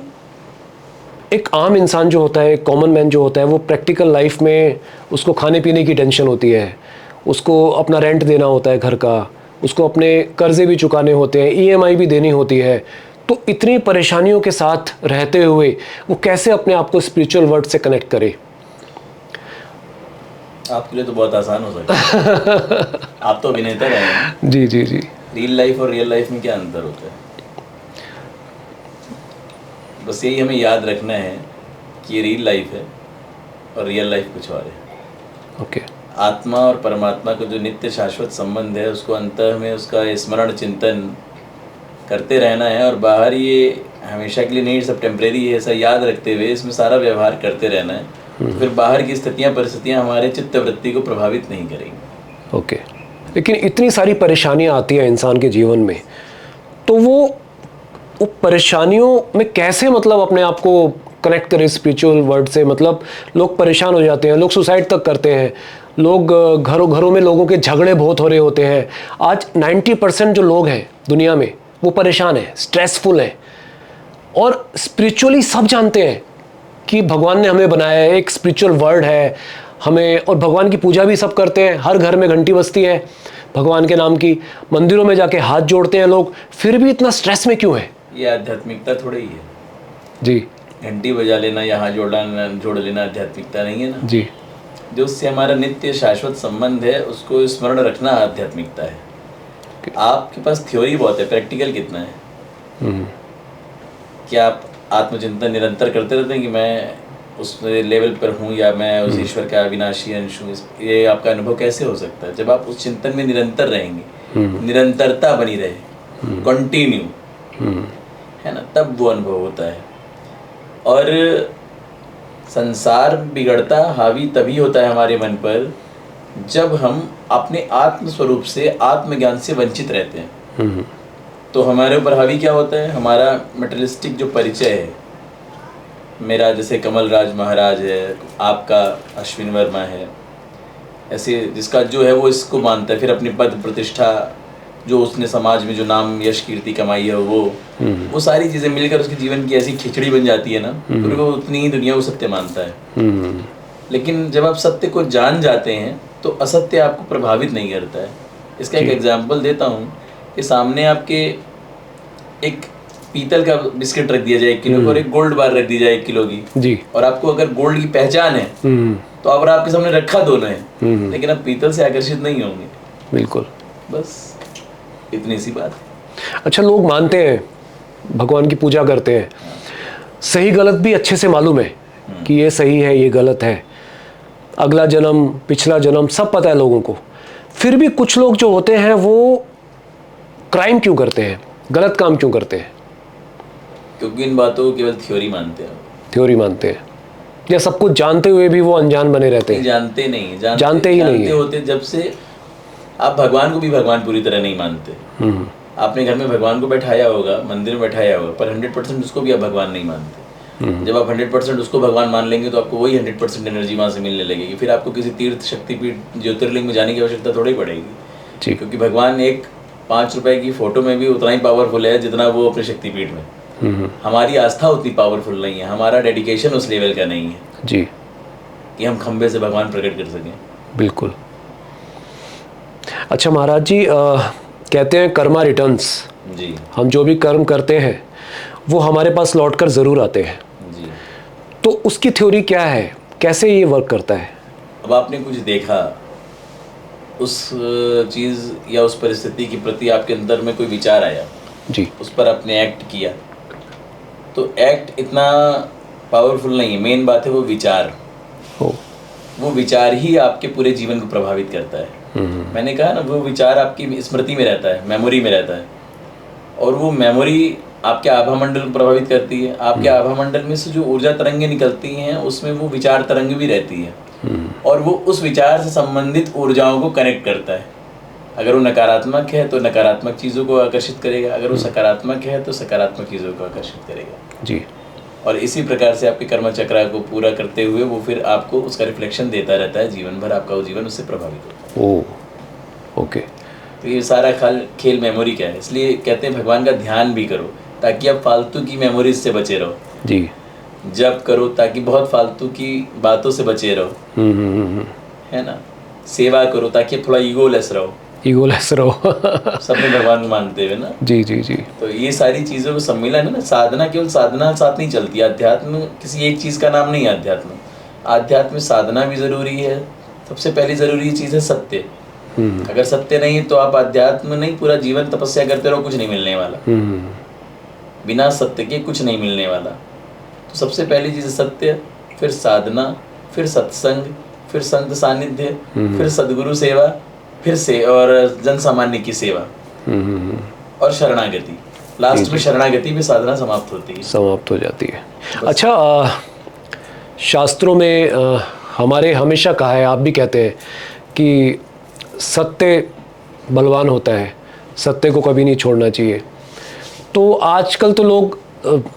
एक आम इंसान जो होता है, कॉमन मैन जो होता है, वो प्रैक्टिकल लाइफ में उसको खाने पीने की टेंशन होती है, उसको अपना रेंट देना होता है घर का, उसको अपने कर्जे भी चुकाने होते हैं, ईएमआई भी देनी होती है। तो इतनी परेशानियों के साथ रहते हुए वो कैसे अपने आप को स्पिरिचुअल वर्ल्ड से कनेक्ट करे? आपके लिए तो बहुत आसान हो सकता है। आप तो अभिनेता रहे हैं। जी जी जी। रियल लाइफ और रियल लाइफ में क्या अंतर होता है? बस यही हमें याद रखना है कि ये रियल लाइफ है और रियल लाइफ कुछ और है। ओके। आत्मा और परमात्मा का जो नित्य शाश्वत संबंध है, उसको अंतः में उसका स्मरण चिंतन करते रहना है और बाहर ये हमेशा के लिए नहीं, सब टेम्परेरी है, ऐसा याद रखते हुए इसमें सारा व्यवहार करते रहना है। तो फिर बाहर की स्थितियाँ, परिस्थितियाँ हमारे चित्त वृत्ति को प्रभावित नहीं करेंगी। ओके। लेकिन इतनी सारी परेशानियाँ आती हैं इंसान के जीवन में, तो वो परेशानियों में कैसे मतलब अपने आप को कनेक्ट करें स्पिरिचुअल वर्ल्ड से? मतलब लोग परेशान हो जाते हैं, लोग सुसाइड तक करते हैं, लोग घरों में लोगों के झगड़े बहुत हो रहे होते हैं। आज 90% जो लोग हैं दुनिया में वो परेशान हैं, स्ट्रेसफुल हैं। और स्पिरिचुअली सब जानते हैं कि भगवान ने हमें बनाया है, एक स्पिरिचुअल वर्ल्ड है हमें, और भगवान की पूजा भी सब करते हैं, हर घर में घंटी बजती है भगवान के नाम की, मंदिरों में जाके हाथ जोड़ते हैं लोग, फिर भी इतना स्ट्रेस में क्यों है? ये आध्यात्मिकता थोड़ी ही है जी। घंटी बजा लेना या हाथ जोड़ लेना आध्यात्मिकता नहीं है ना जी। जो उससे हमारा नित्य शाश्वत संबंध है उसको स्मरण रखना आध्यात्मिकता है। आपके पास थ्योरी बहुत है, प्रैक्टिकल कितना है? क्या आप आत्मचिंतन निरंतर करते रहते हैं कि मैं उस लेवल पर हूँ या मैं उस ईश्वर का अविनाशी अंश हूँ? ये आपका अनुभव कैसे हो सकता है? जब आप उस चिंतन में निरंतर रहेंगे, निरंतरता बनी रहे, कंटिन्यू, है ना, तब वो अनुभव होता है। और संसार बिगड़ता हावी तभी होता है हमारे मन पर जब हम अपने आत्म स्वरूप से, आत्मज्ञान से वंचित रहते हैं। तो हमारे ऊपर हावी क्या होता है? हमारा मटेरियलिस्टिक जो परिचय है, मेरा जैसे कमल राज महाराज है, आपका अश्विन वर्मा है, ऐसे जिसका जो है वो इसको मानता है, फिर अपनी पद प्रतिष्ठा जो उसने समाज में जो नाम यश कीर्ति कमाई है वो सारी चीज़ें मिलकर उसके जीवन की ऐसी खिचड़ी बन जाती है ना, फिर वो उतनी ही दुनिया को सत्य मानता है। लेकिन जब आप सत्य को जान जाते हैं तो असत्य आपको प्रभावित नहीं करता है। इसका एक एग्जाम्पल देता हूँ कि सामने आपके एक पीतल का बिस्किट रख दिया जाए 1 किलो और एक गोल्ड बार रख दी जाए 1 किलो की जी, और आपको अगर गोल्ड की पहचान है तो अगर आपके सामने रखा दोनों है लेकिन आप पीतल से आकर्षित नहीं होंगे। बिल्कुल, बस इतनी सी बात है। अच्छा, लोग मानते हैं, भगवान की पूजा करते हैं, सही गलत भी अच्छे से मालूम है कि ये सही है ये गलत है, अगला जन्म पिछला जन्म सब पता है लोगों को, फिर भी कुछ लोग जो होते हैं वो क्राइम क्यों करते हैं, गलत काम क्यों करते हैं? क्योंकि इन बातों को केवल थ्योरी मानते हैं। थ्योरी मानते हैं। या सब कुछ जानते हुए भी वो अनजान बने रहते हैं? जानते नहीं, जानते ही नहीं है। होते जब से आप भगवान को भी भगवान पूरी तरह नहीं मानते। आपने घर में भगवान को बैठाया होगा, मंदिर में बैठाया होगा, पर 100% उसको भी आप भगवान नहीं मानते। जब आप 100% उसको भगवान मान लेंगे तो आपको वही 100% एनर्जी वहाँ से मिलने लगेगी। फिर आपको किसी तीर्थ, शक्तिपीठ, ज्योतिर्लिंग में जाने की आवश्यकता थोड़ी पड़ेगी, क्योंकि भगवान एक 5 रुपए की फोटो में भी उतना ही पावरफुल है जितना वो अपने शक्तिपीठ में। हमारी आस्था उतनी पावरफुल नहीं है, हमारा डेडिकेशन उस लेवल का नहीं है जी कि हम खंबे से भगवान प्रकट कर सकें। बिल्कुल। अच्छा महाराज जी, कहते हैं कर्मा रिटर्न्स। जी। हम जो भी कर्म करते हैं वो हमारे पास लौट कर ज़रूर आते हैं। जी। तो उसकी थ्योरी क्या है, कैसे ये वर्क करता है? अब आपने कुछ देखा, उस चीज़ या उस परिस्थिति के प्रति आपके अंदर में कोई विचार आया जी, उस पर आपने एक्ट किया, तो एक्ट इतना पावरफुल नहीं है। मेन बात है वो विचार। वो विचार ही आपके पूरे जीवन को प्रभावित करता है। मैंने कहा ना, वो विचार आपकी स्मृति में रहता है, मेमोरी में रहता है, और वो मेमोरी आपके आभा मंडल को प्रभावित करती है। आपके आभा मंडल में से जो ऊर्जा तरंगें निकलती हैं उसमें वो विचार तरंग भी रहती है, और वो उस विचार से संबंधित ऊर्जाओं को कनेक्ट करता है। अगर वो नकारात्मक है तो नकारात्मक चीज़ों को आकर्षित करेगा, अगर वो सकारात्मक है तो सकारात्मक चीज़ों को आकर्षित करेगा जी। और इसी प्रकार से आपके कर्म चक्र को पूरा करते हुए वो फिर आपको उसका रिफ्लेक्शन देता रहता है जीवन भर। आपका वो जीवन उससे प्रभावित होता है। ओके। तो ये सारा खेल मेमोरी का है। इसलिए कहते हैं भगवान का ध्यान भी करो ताकि आप फालतू की मेमोरीज से बचे रहो जी। जप करो ताकि बहुत फालतू की बातों से बचे रहो, है ना। सेवा करो ताकि थोड़ा ईगोलेस रहो। सब में भगवान को मानते हुए ना। जी जी जी। तो ये सारी चीज़ों को सम्मिलन है ना। साधना केवल साधना साथ नहीं चलती। अध्यात्म किसी एक चीज़ का नाम नहीं है। अध्यात्म में साधना भी ज़रूरी है। सबसे पहली ज़रूरी चीज़ है सत्य। अगर सत्य नहीं तो आप अध्यात्म नहीं, पूरा जीवन तपस्या करते रहो, कुछ नहीं मिलने वाला। बिना सत्य के कुछ नहीं मिलने वाला। तो सबसे पहली चीज़ है सत्य, फिर साधना, फिर सत्संग, फिर संत सानिध्य, फिर सदगुरु सेवा, फिर से और जन सामान्य की सेवा, और शरणागति। लास्ट में शरणागति भी साधना समाप्त होती है, समाप्त हो जाती है। अच्छा, शास्त्रों में हमारे हमेशा कहा है, आप भी कहते हैं कि सत्य बलवान होता है, सत्य को कभी नहीं छोड़ना चाहिए। तो आजकल तो लोग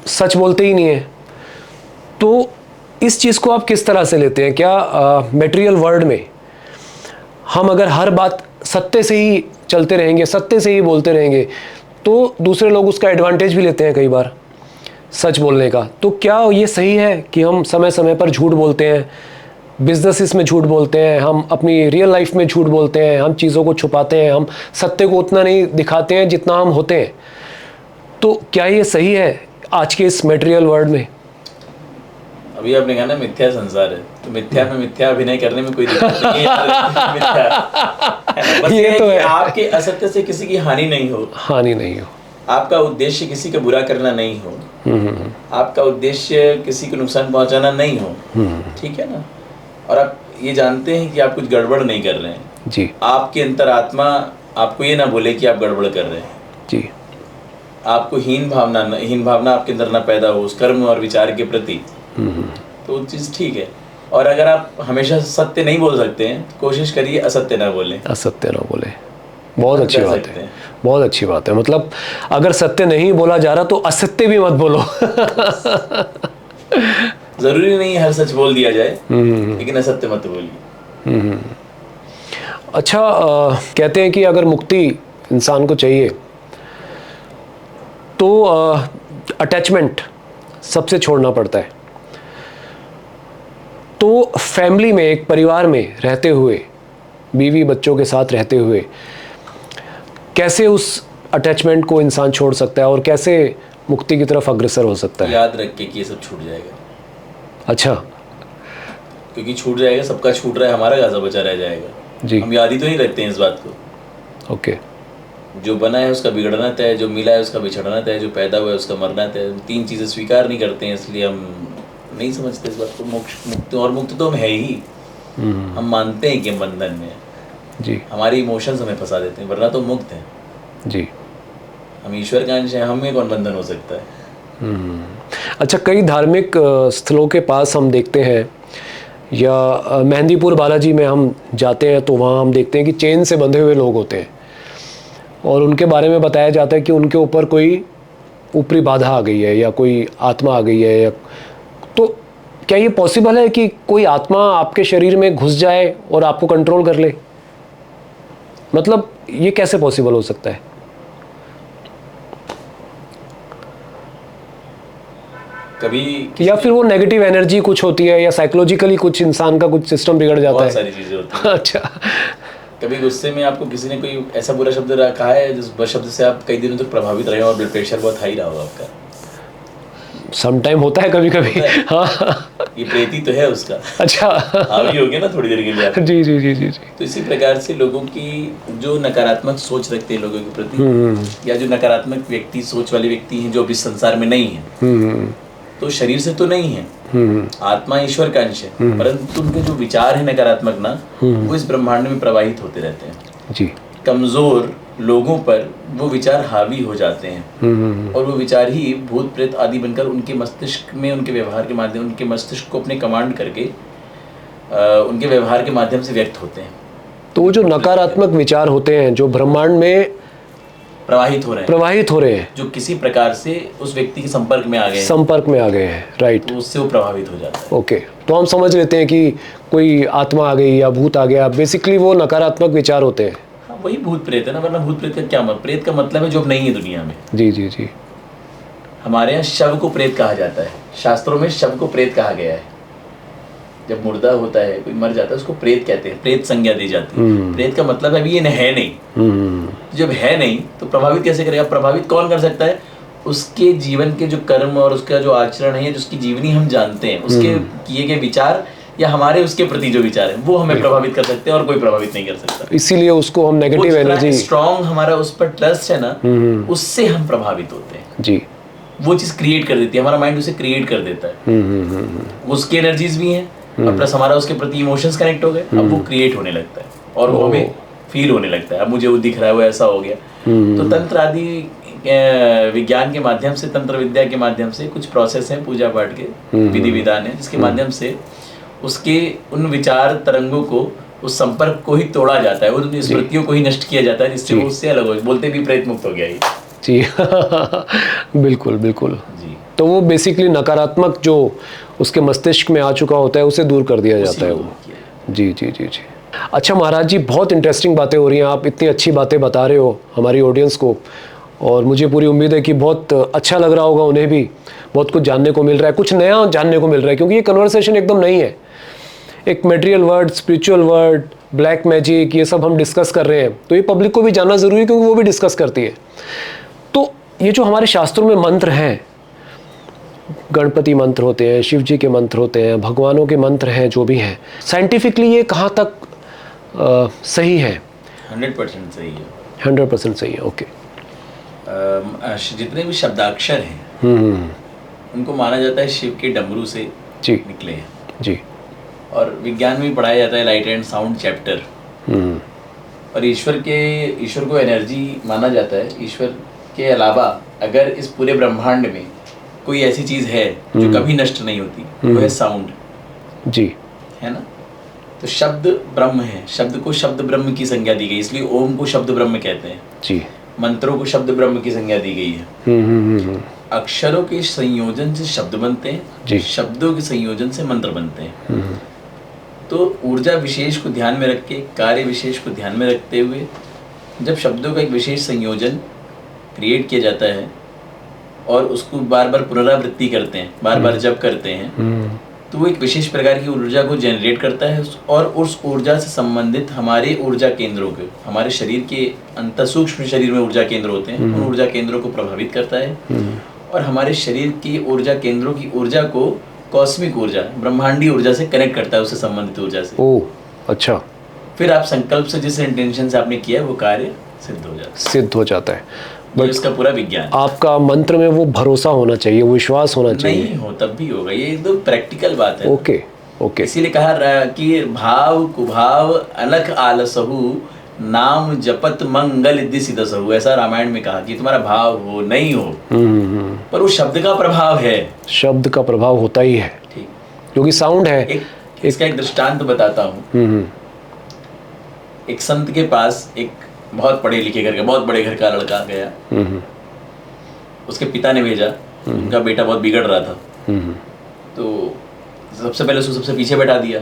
सच बोलते ही नहीं हैं। तो इस चीज़ को आप किस तरह से लेते हैं? क्या मटेरियल वर्ल्ड में हम अगर हर बात सत्य से ही चलते रहेंगे, सत्य से ही बोलते रहेंगे, तो दूसरे लोग उसका एडवांटेज भी लेते हैं कई बार सच बोलने का। तो क्या ये सही है कि हम समय समय पर झूठ बोलते हैं, बिजनेसेस में झूठ बोलते हैं, हम अपनी रियल लाइफ में झूठ बोलते हैं, हम चीज़ों को छुपाते हैं, हम सत्य को उतना नहीं दिखाते हैं जितना हम होते हैं? तो क्या ये सही है आज के इस मटेरियल वर्ल्ड में? अभी आपने कहा ना मिथ्या संसार है, तो मिथ्या में मिथ्या अभिनय करने में कोई दिक्कत नहीं है। मिथ्या बस ये तो है, आपके असत्य से किसी की हानि नहीं हो। आपका उद्देश्य किसी का बुरा करना नहीं हो। आपका उद्देश्य किसी को नुकसान पहुंचाना नहीं हो, ठीक है ना। और आप ये जानते हैं कि आप कुछ गड़बड़ नहीं कर रहे हैं जी। आपके अंतरात्मा आपको ये ना बोले कि आप गड़बड़ कर रहे हैं जी। आपको हीन भावना आपके अंदर ना पैदा हो उस कर्म और विचार के प्रति, तो वो चीज़ ठीक है। और अगर आप हमेशा सत्य नहीं बोल सकते हैं तो कोशिश करिए असत्य ना बोलें। बहुत अच्छी बात है, बहुत अच्छी बात है। मतलब अगर सत्य नहीं बोला जा रहा तो असत्य भी मत बोलो। जरूरी नहीं हर सच बोल दिया जाए, लेकिन असत्य मत बोलिए। अच्छा, कहते हैं कि अगर मुक्ति इंसान को चाहिए तो अटैचमेंट सबसे छोड़ना पड़ता है। तो फैमिली में, एक परिवार में रहते हुए, बीवी बच्चों के साथ रहते हुए कैसे उस अटैचमेंट को इंसान छोड़ सकता है और कैसे मुक्ति की तरफ अग्रसर हो सकता है? याद रख के कि ये सब छूट जाएगा। अच्छा, क्योंकि छूट जाएगा, सबका छूट रहा है, हमारा गाजा बचा रह जाएगा जी। हम याद ही तो नहीं रखते हैं इस बात को। ओके। जो बना है उसका बिगड़ना तय, जो मिला है उसका बिछड़ना तय, जो पैदा हुआ है उसका मरना तय। 3 चीज़ें स्वीकार नहीं करते हैं, इसलिए हम नहीं समझते इस बात को। मुक्त और मुक्त तो हम है ही। हम मानते हैं कि हम बंधन में है जी। हमारी इमोशंस हमें फंसा देते हैं, वरना तो मुक्त हैं जी। हम ईश्वर का अंश हैं। हमें कौन बंधन हो सकता है? अच्छा, कई धार्मिक स्थलों के पास हम देखते हैं, या मेहंदीपुर बालाजी में हम जाते हैं तो वहाँ हम देखते हैं कि चेन से बंधे हुए लोग होते हैं और उनके बारे में बताया जाता है कि उनके ऊपर कोई ऊपरी बाधा आ गई है या कोई आत्मा आ गई है, या तो क्या ये पॉसिबल है कि कोई आत्मा आपके शरीर में घुस जाए और आपको कंट्रोल कर ले? मतलब ये कैसे पॉसिबल हो सकता है? कभी या फिर वो नेगेटिव एनर्जी कुछ होती है, या साइकोलॉजिकली कुछ इंसान का कुछ सिस्टम बिगड़ जाता बहुत है? सारी चीजें होती हैं। अच्छा। कभी गुस्से में आपको किसी ने कोई ऐसा बुरा शब्द कहा है जिस शब्द से आप कई दिनों तक प्रभावित रहे हो और ब्लड प्रेशर बहुत हाई रहा होगा आपका? सम टाइम होता है कभी कभी। हाँ। ये प्रेती तो है उसका। अच्छा। हावी हो गया ना थोड़ी देर के लिए आप। जी जी जी जी जी। तो इसी प्रकार से लोगों की जो नकारात्मक सोच रखते हैं लोगों के प्रति, या जो नकारात्मक व्यक्ति सोच वाले व्यक्ति हैं जो अभी संसार में नहीं है, तो शरीर से तो नहीं है, आत्मा ईश्वर का अंश है, परंतु उनके जो विचार है नकारात्मक ना, वो इस ब्रह्मांड में प्रवाहित होते रहते हैं जी। कमजोर लोगों पर वो विचार हावी हो जाते हैं और वो विचार ही भूत प्रेत आदि बनकर उनके मस्तिष्क में, उनके व्यवहार के माध्यम, उनके मस्तिष्क को अपने कमांड करके उनके व्यवहार के माध्यम से व्यक्त होते हैं। तो वो जो नकारात्मक विचार होते हैं जो ब्रह्मांड में प्रवाहित हो रहे हैं, जो किसी प्रकार से उस व्यक्ति के संपर्क में आ गए हैं, राइट, तो उससे वो प्रभावित हो जाता है। ओके। तो हम समझ लेते हैं कि कोई आत्मा आ गई या भूत आ गया, बेसिकली वो नकारात्मक विचार होते हैं। हाँ, वही भूत प्रेत है ना, वरना भूत प्रेत का क्या मतलब? प्रेत का मतलब है जो अब नहीं है दुनिया में। जी जी जी। हमारे यहाँ शव को प्रेत कहा जाता है, शास्त्रों में शव को प्रेत कहा गया है। जब मुर्दा होता है, कोई मर जाता है, उसको प्रेत कहते हैं, प्रेत संज्ञा दी जाती है। प्रेत का मतलब अभी ये है नहीं। जब है नहीं तो प्रभावित कैसे करेगा? प्रभावित कौन कर सकता है? उसके जीवन के जो कर्म और उसका जो आचरण है, जिसकी जीवनी हम जानते हैं, उसके किए गए विचार या हमारे उसके प्रति जो विचार है, वो हमें प्रभावित कर सकते हैं और कोई प्रभावित नहीं कर सकता। इसीलिए उसको हम नेगेटिव एनर्जी, स्ट्रॉन्ग हमारा उस पर ट्रस्ट है ना, उससे हम प्रभावित होते हैं जी। वो चीज क्रिएट कर देती है, हमारा माइंड उसे क्रिएट कर देता है। उसकी एनर्जीज भी हैं और प्लस हमारा उसके प्रति इमोशंस कनेक्ट हो गए, अब वो क्रिएट होने लगता है और वो हमें फील होने लगता है, अब मुझे वो दिख रहा है, वो ऐसा हो गया। तो तंत्र आदि विज्ञान के माध्यम से, तंत्र विद्या के माध्यम से कुछ प्रोसेस हैं, पूजा पाठ के विधि विधान है, जिसके माध्यम से उसके उन विचार तरंगों को, उस संपर्क को ही तोड़ा जाता है, उन स्मृतियों को ही नष्ट किया जाता है, जिससे वो उससे अलग हो, बोलते भी प्रेत मुक्त हो गया ये। जी। बिल्कुल बिल्कुल जी। तो वो बेसिकली नकारात्मक जो उसके मस्तिष्क में आ चुका होता है उसे दूर कर दिया जाता है वो। जी जी जी जी। अच्छा महाराज जी, बहुत इंटरेस्टिंग बातें हो रही हैं, आप इतनी अच्छी बातें बता रहे हो हमारी ऑडियंस को, और मुझे पूरी उम्मीद है कि बहुत अच्छा लग रहा होगा उन्हें भी, बहुत कुछ जानने को मिल रहा है, कुछ नया जानने को मिल रहा है, क्योंकि ये कन्वर्सेशन एकदम नई है। एक material word, spiritual word, black magic, ये सब हम डिस्कस कर रहे हैं, तो ये पब्लिक को भी जानना ज़रूरी है क्योंकि वो भी डिस्कस करती है। तो ये जो हमारे शास्त्रों में मंत्र हैं, गणपति मंत्र होते हैं, शिव जी के मंत्र होते हैं, भगवानों के मंत्र हैं, जो भी हैं, साइंटिफिकली ये कहाँ तक सही है? 100% सही है। 100% सही है, ओके। जितने भी शब्दाक्षर हैं उनको माना जाता है शिव के डमरू से जी निकले हैं जी। और विज्ञान में भी पढ़ाया जाता है लाइट एंड साउंड चैप्टर। और ईश्वर को एनर्जी माना जाता है। ईश्वर के अलावा अगर इस पूरे ब्रह्मांड में कोई ऐसी चीज है जो कभी नष्ट नहीं होती, वो है साउंड जी, है ना। तो शब्द ब्रह्म है, शब्द को शब्द ब्रह्म की संज्ञा दी गई, इसलिए ओम को शब्द ब्रह्म कहते हैं जी। मंत्रों को शब्द ब्रह्म की संज्ञा दी गई है। अक्षरों के संयोजन से शब्द बनते हैं, शब्दों के संयोजन से मंत्र बनते हैं। तो ऊर्जा विशेष को ध्यान में रख के, कार्य विशेष को ध्यान में रखते हुए जब शब्दों का एक विशेष संयोजन क्रिएट किया जाता है और उसको बार बार पुनरावृत्ति करते हैं, बार बार जप करते हैं, तो वो एक विशेष प्रकार की ऊर्जा को जनरेट करता है और उस ऊर्जा से संबंधित हमारे ऊर्जा केंद्रों के, हमारे शरीर के अंत सूक्ष्म शरीर में ऊर्जा केंद्र होते हैं, उन ऊर्जा केंद्रों को प्रभावित करता है और हमारे शरीर की ऊर्जा केंद्रों की ऊर्जा को कॉस्मिक ऊर्जा, ब्रह्मांडीय ऊर्जा से कनेक्ट करता है, उससे संबंधित ऊर्जा से। ओह अच्छा। फिर आप संकल्प से, जिस इंटेंशन से आपने किया, वो कार्य सिद्ध हो जाता है। बट इसका पूरा विज्ञान, आपका मंत्र में वो भरोसा होना चाहिए, वो विश्वास होना चाहिए। नहीं हो तब भी होगा, ये एकदम प्रैक्टिकल बात है। Okay okay. इसीलिए कहा कि भाव कुभाव अलख आलसहु नाम जपत मंगल इद्धि सिद्ध सहु, ऐसा रामायण में कहा कि तुम्हारा भाव हो नहीं हो, पर वो शब्द का प्रभाव है। शब्द का प्रभाव होता ही है, ठीक, क्योंकि साउंड है। इसका एक दृष्टांत बताता हूँ। एक संत के पास एक बहुत पढ़े लिखे घर का, बहुत बड़े घर का लड़का गया। उसके पिता ने भेजा, उनका बेटा बहुत बिगड़ रहा था, तो सबसे पहले उसको सबसे पीछे बैठा दिया,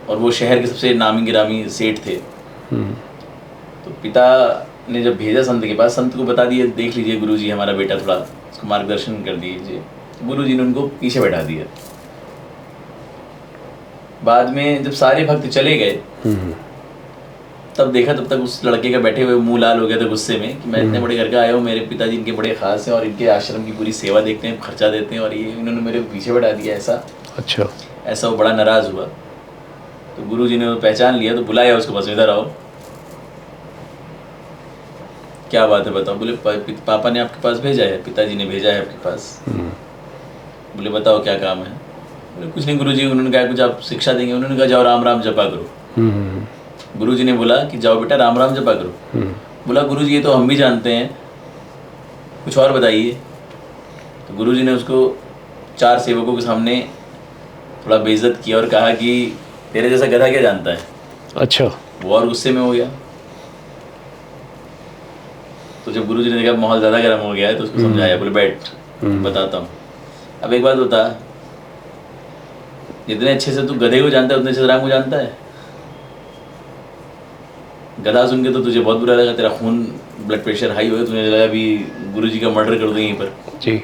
और वो शहर के सबसे नामी गिरामी सेठ थे। तो पिता ने जब भेजा संत के पास, संत को बता दिया, देख लीजिए गुरुजी हमारा बेटा, थोड़ा उसको मार्गदर्शन कर दीजिए। तो गुरुजी ने उनको पीछे बैठा दिया। बाद में जब सारे भक्त चले गए, तब देखा, तब तक उस लड़के का बैठे हुए मुंह लाल हो गया था गुस्से में कि मैं इतने बड़े घर का आया हूँ, मेरे पिताजी इनके बड़े खास हैं और इनके आश्रम की पूरी सेवा देखते हैं, खर्चा देते हैं, और ये इन्होंने मेरे पीछे बैठा दिया ऐसा। अच्छा। ऐसा वो बड़ा नाराज हुआ। तो गुरुजी ने वो पहचान लिया, तो बुलाया उसको, बस इधर आओ, क्या बात है बताओ। बोले पापा ने आपके पास भेजा है, पिताजी ने भेजा है आपके पास। बोले बताओ क्या काम है। बोले कुछ नहीं गुरुजी, उन्होंने कहा कुछ आप शिक्षा देंगे। उन्होंने कहा जाओ राम राम जपा करो। गुरुजी ने बोला कि जाओ बेटा राम राम जपा करो। बोला गुरुजी ये तो हम भी जानते हैं, कुछ और बताइए। तो गुरुजी ने उसको 4 सेवकों के सामने थोड़ा बेइज्जत किया और कहा कि तेरे जैसा गधा क्या जानता है। अच्छा। वो और गुस्से में हो गया। तो जब गुरुजी ने देखा माहौल ज़्यादा गर्म हो गया है, तो उसको समझाया। बोले बैठ, बताता हूँ। अब एक बात बता, जितने अच्छे से तू गधे को जानता है, उतने अच्छे से राम को जानता है। गधा सुन के तो तुझे बहुत बुरा लगा, तेरा खून ब्लड प्रेशर हाई हो गया, तुझे लगा अभी गुरुजी का मर्डर कर दूँ यहीं पर। जी।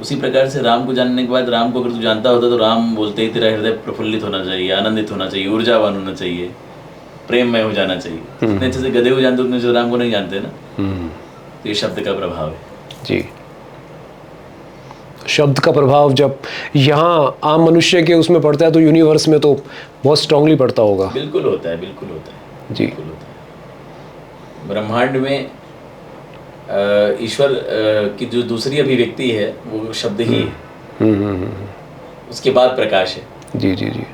उसी प्रकार से राम को जानने के बाद, राम को अगर तू जानता होता तो राम बोलते ही तेरा हृदय प्रफुल्लित होना चाहिए, आनंदित होना चाहिए, ऊर्जावान होना चाहिए, प्रेममय हो जाना चाहिए। जितने अच्छे से गधे को जानते उतने अच्छे से राम को नहीं जानते ना। तो ये शब्द का प्रभाव है। जी। शब्द का प्रभाव जब यहाँ आम मनुष्य के उसमें पड़ता है, तो यूनिवर्स में तो बहुत स्ट्रांगली पड़ता होगा। बिल्कुल होता है, बिल्कुल होता है जी। बिल्कुल होता है। ब्रह्मांड में ईश्वर की जो दूसरी अभिव्यक्ति है वो शब्द ही है। उसके बाद प्रकाश है। जी जी जी।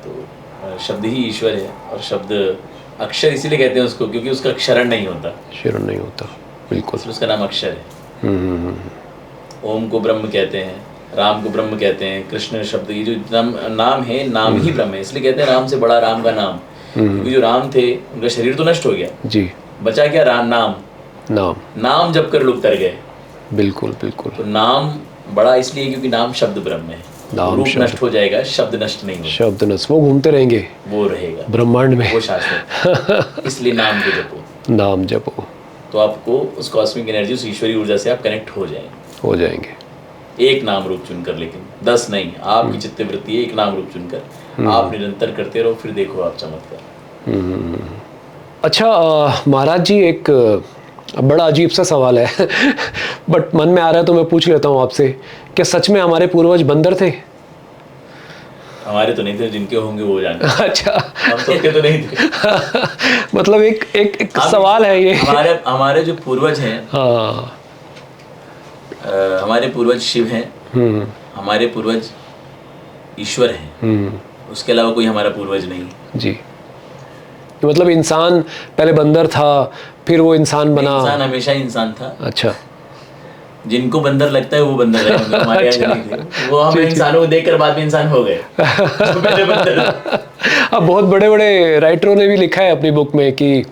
तो शब्द ही ईश्वर है, और शब्द अक्षर इसीलिए कहते हैं उसको, क्योंकि उसका क्षरण नहीं होता। क्षरण नहीं होता, बिल्कुल। उसका नाम अक्षर है। ओम को ब्रह्म कहते हैं, राम को ब्रह्म कहते हैं, कृष्ण शब्द, ये जो नाम है, नाम ही ब्रह्म है। इसलिए कहते हैं राम से बड़ा राम का नाम, क्योंकि जो राम थे उनका शरीर तो नष्ट हो गया जी, बचा क्या? नाम नाम जप कर लोग तर गए। बिल्कुल बिल्कुल। तो नाम बड़ा इसलिए क्योंकि नाम शब्द ब्रह्म है। रूप नष्ट हो जाएगा, शब्द नष्ट नहीं होगा। शब्द नष्ट, वो घूमते रहेंगे, वो रहेगा ब्रह्मांड में, वो शाश्वत। इसलिए नाम को जपो, नाम जपो, तो आपको उस कॉस्मिक एनर्जी, उस ईश्वरी ऊर्जा से आप कनेक्ट हो जाएंगे। एक नाम रूप चुनकर, लेकिन 10 नहीं, आपकी चित्तवृत्ति है, एक नाम रूप चुनकर आप निरंतर करते रहो, फिर देखो आप चमत्कार। अच्छा महाराज जी, एक बड़ा अजीब सा सवाल है बट मन में आ रहा है तो मैं पूछ लेता हूँ आपसे, क्या सच में हमारे पूर्वज बंदर थे? हमारे तो नहीं थे, जिनके होंगे वो जानते। अच्छा, हम सबके तो नहीं थे। मतलब एक सवाल है ये। हमारे जो पूर्वज हैं, हाँ, हमारे पूर्वज शिव हैं, हमारे पूर्वज ईश्वर हैं, उसके अलावा कोई हमारा पूर्वज नहीं जी। तो मतलब इंसान पहले बंदर था, फिर वो इंसान बना? इंसान हमेशा इंसान था। अच्छा, जिनको बंदर लगता है वो बंदर रहेंगे, हमारे यहाँ नहीं थे। वो हम इंसानों को देखकर बाद में इंसान हो गए। पहले बंदर। अब बहुत बड़े बड़े राइटरों ने भी लिखा है अपनी बुक में कि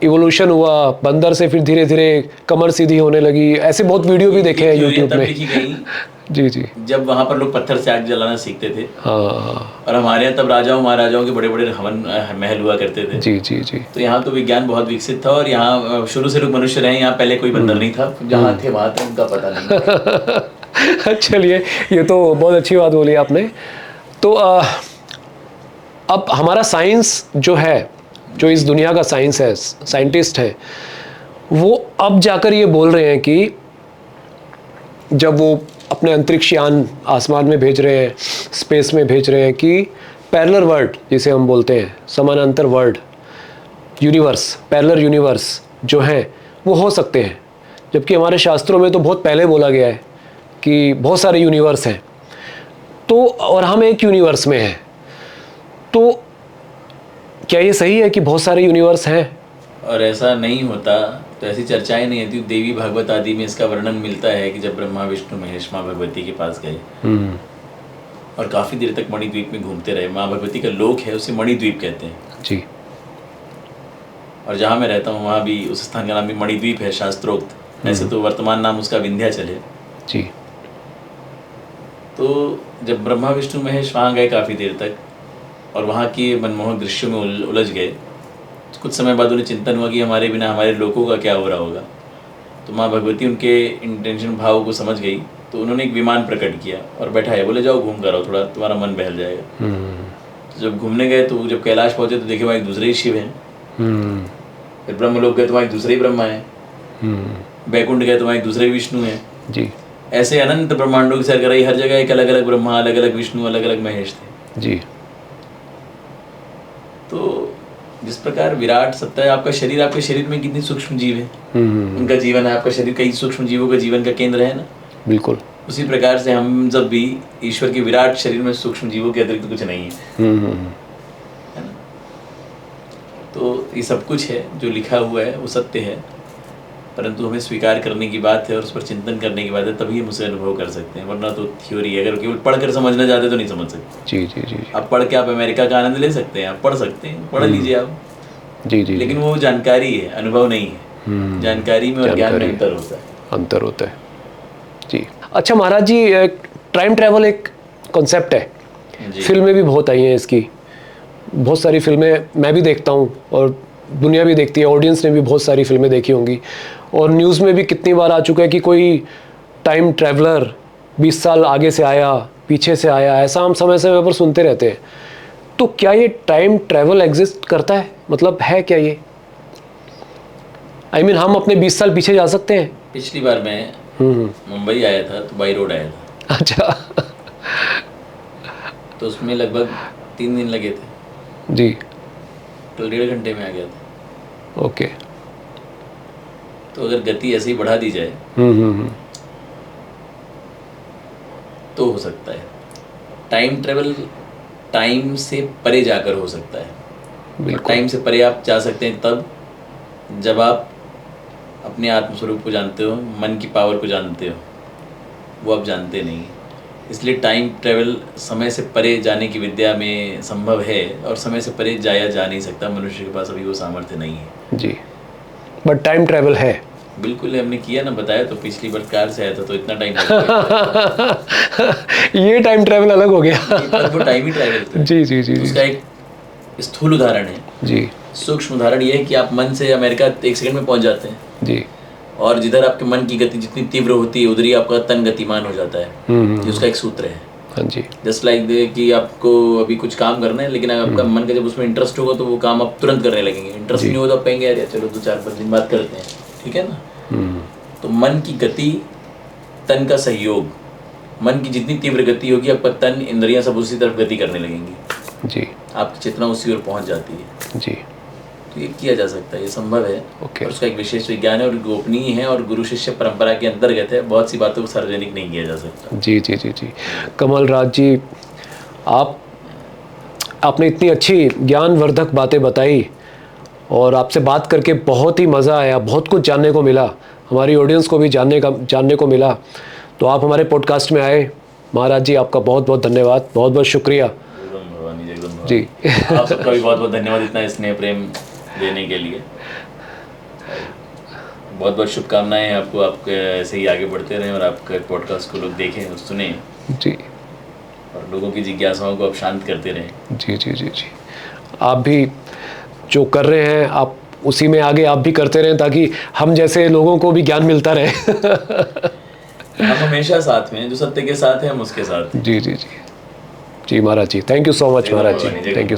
इवोल्यूशन हुआ बंदर से, फिर धीरे धीरे कमर सीधी होने लगी। ऐसे बहुत वीडियो भी देखे हैं यूट्यूब में। जी जी। जब वहाँ पर लोग पत्थर से आग जलाना सीखते थे। हाँ। और हमारे यहाँ तब राजाओं महाराजाओं के बड़े बड़े हवन महल हुआ करते थे। जी जी जी। तो यहाँ तो विज्ञान बहुत विकसित था, और यहाँ शुरू से लोग मनुष्य रहे। यहाँ पहले कोई बंदर नहीं था, जहाँ थे वहाँ थे, उनका पता नहीं। चलिए, ये तो बहुत अच्छी बात बोली आपने। तो अब हमारा साइंस जो है, जो इस दुनिया का साइंस है, साइंटिस्ट है, वो अब जाकर ये बोल रहे हैं कि जब वो अपने अंतरिक्ष यान आसमान में भेज रहे हैं, स्पेस में भेज रहे हैं, कि पैरेलल वर्ल्ड जिसे हम बोलते हैं, समानांतर वर्ल्ड, यूनिवर्स, पैरेलल यूनिवर्स जो हैं वो हो सकते हैं। जबकि हमारे शास्त्रों में तो बहुत पहले बोला गया है कि बहुत सारे यूनिवर्स हैं, तो और हम एक यूनिवर्स में हैं। तो क्या ये सही है कि बहुत सारे यूनिवर्स हैं? और ऐसा नहीं होता तो ऐसी चर्चाएं नहीं होती। देवी भागवत आदि में इसका वर्णन मिलता है कि जब ब्रह्मा विष्णु महेश माँ भगवती के पास गए और काफ़ी देर तक मणिद्वीप में घूमते रहे। माँ भगवती का लोक है, उसे मणिद्वीप कहते हैं जी। और जहाँ मैं रहता हूँ वहाँ भी उस स्थान का नाम भी मणिद्वीप है शास्त्रोक्त। वैसे तो वर्तमान नाम उसका विंध्याचल है जी। तो जब ब्रह्मा विष्णु महेश वहाँ गए काफ़ी देर तक और वहाँ के मनमोहक दृश्यों में उलझ गए, कुछ समय बाद उन्हें चिंतन हुआ कि हमारे बिना हमारे लोगों का क्या हो रहा होगा। तो माँ भगवती उनके इंटेंशन भाव को समझ गई, तो उन्होंने एक विमान प्रकट किया और बैठाया, बोले जाओ घूम कर आओ, थोड़ा तुम्हारा मन बहल जाएगा। तो जब घूमने गए तो जब कैलाश पहुँचे तो देखे वहाँ एक दूसरे ही शिव हैं। फिर ब्रह्मलोक गए तो वहाँ एक दूसरे ही ब्रह्मा हैं। बैकुंठ गए तो वहाँ एक दूसरे ही विष्णु हैं जी। ऐसे अनंत ब्रह्मांडों की सैर कराई, हर जगह एक अलग अलग ब्रह्मा, अलग अलग विष्णु, अलग अलग महेश थे जी। तो जिस प्रकार विराट सत्ता है, आपका शरीर में कितनी सूक्ष्म जीव है, उनका जीवन है। आपका शरीर कई सूक्ष्म जीवों का जीवन का केंद्र है ना। बिल्कुल। उसी प्रकार से हम जब भी ईश्वर के विराट शरीर में सूक्ष्म जीवों के अतिरिक्त कुछ नहीं है है ना। तो ये सब कुछ है जो लिखा हुआ है वो सत्य है, परंतु हमें स्वीकार करने की बात है और उस पर चिंतन करने की बात है, तभी हम उसे अनुभव कर सकते हैं। वरना तो थ्योरी है, अगर केवल पढ़कर समझना चाहते तो नहीं समझ सकते। जी जी जी। आप पढ़ के आप अमेरिका का आनंद ले सकते हैं, आप पढ़ सकते हैं, पढ़ लीजिए आप। जी जी। लेकिन वो जानकारी है, अनुभव नहीं है। जानकारी में और ज्ञान में अंतर होता है। अंतर होता है जी। अच्छा महाराज जी, टाइम ट्रैवल एक कॉन्सेप्ट है, फिल्में भी बहुत आई हैं इसकी, बहुत सारी फिल्में मैं भी देखता हूँ और दुनिया भी देखती है, ऑडियंस ने भी बहुत सारी फिल्में देखी होंगी और न्यूज़ में भी कितनी बार आ चुका है कि कोई टाइम ट्रैवलर 20 साल आगे से आया, पीछे से आया, ऐसा हम समय समय पर सुनते रहते हैं। तो क्या ये टाइम ट्रैवल एग्जिस्ट करता है? मतलब है क्या ये? I mean, हम अपने 20 साल पीछे जा सकते हैं? पिछली बार मैं मुंबई आया था तो बाई रोड आया था। अच्छा। तो उसमें लगभग 3 दिन लगे थे जी। तो 1.5 घंटे में आ गया था। ओके। तो अगर गति ऐसे ही बढ़ा दी जाए तो हो सकता है टाइम ट्रेवल, टाइम से परे जाकर हो सकता है। बिल्कुल। टाइम से परे आप जा सकते हैं तब जब आप अपने आत्मस्वरूप को जानते हो, मन की पावर को जानते हो, वो आप जानते नहीं। इसलिए टाइम ट्रेवल समय से परे जाने की विद्या में संभव है और समय से परे जाया जा नहीं सकता। मनुष्य के पास अभी वो सामर्थ्य नहीं है जी। बट टाइम ट्रेवल है। बिल्कुल, हमने किया ना, बताया तो। पिछली बार कार से आया था तो इतना टाइम लगा। ये टाइम ट्रेवल अलग हो गया। वो टाइम ही ट्रैवल था। जी जी जी। तो उसका एक स्थूल उदाहरण है जी। सूक्ष्म उदाहरण ये है कि आप मन से अमेरिका 1 सेकंड में पहुंच जाते हैं जी। और जिधर आपके मन की गति जितनी तीव्र होती है उधर ही आपका तन गतिमान हो जाता है। ये उसका एक सूत्र है। हाँ जी। जस्ट लाइक कि आपको अभी कुछ काम करना है, लेकिन आपका मन का जब उसमें इंटरेस्ट होगा तो वो काम आप तुरंत करने लगेंगे। इंटरेस्ट नहीं होगा तो आप कहेंगे यार चलो 2-4-5 दिन बात करते हैं, ठीक है ना। तो मन की गति, तन का सहयोग, मन की जितनी तीव्र गति होगी आपका तन, इंद्रियां सब उसी तरफ गति करने लगेंगी जी। आपकी चेतना उसी ओर पहुंच जाती है जी। तो ये किया जा सकता है, ये संभव है। ओके। और उसका एक विशेष विज्ञान है और गोपनीय है और गुरु शिष्य परंपरा के अंतर्गत है। बहुत सी बातों को सार्वजनिक नहीं किया जा सकता। जी जी जी जी। कमल राज जी, आपने इतनी अच्छी ज्ञानवर्धक बातें बताई और आपसे बात करके बहुत ही मज़ा आया, बहुत कुछ जानने को मिला, हमारी ऑडियंस को भी जानने को मिला। तो आप हमारे पॉडकास्ट में आए, महाराज जी आपका बहुत बहुत धन्यवाद, बहुत बहुत शुक्रिया। जी। आप सबका भी बहुत बहुत धन्यवाद इतना स्नेह प्रेम देने के लिए। बहुत बहुत शुभकामनाएं हैं आपको। आप ऐसे ही आगे बढ़ते रहें और आपके पॉडकास्ट को लोग देखें और सुने जी, और लोगों की जिज्ञासाओं को आप शांत करते रहें। जी जी जी जी। आप भी जो कर रहे हैं आप उसी में आगे आप भी करते रहें ताकि हम जैसे लोगों को भी ज्ञान मिलता रहे। हम हमेशा साथ में हैं, जो सत्य के साथ है हम उसके साथ हैं। जी जी जी जी। Maharaj ji, thank you so much Maharaj ji, thank you.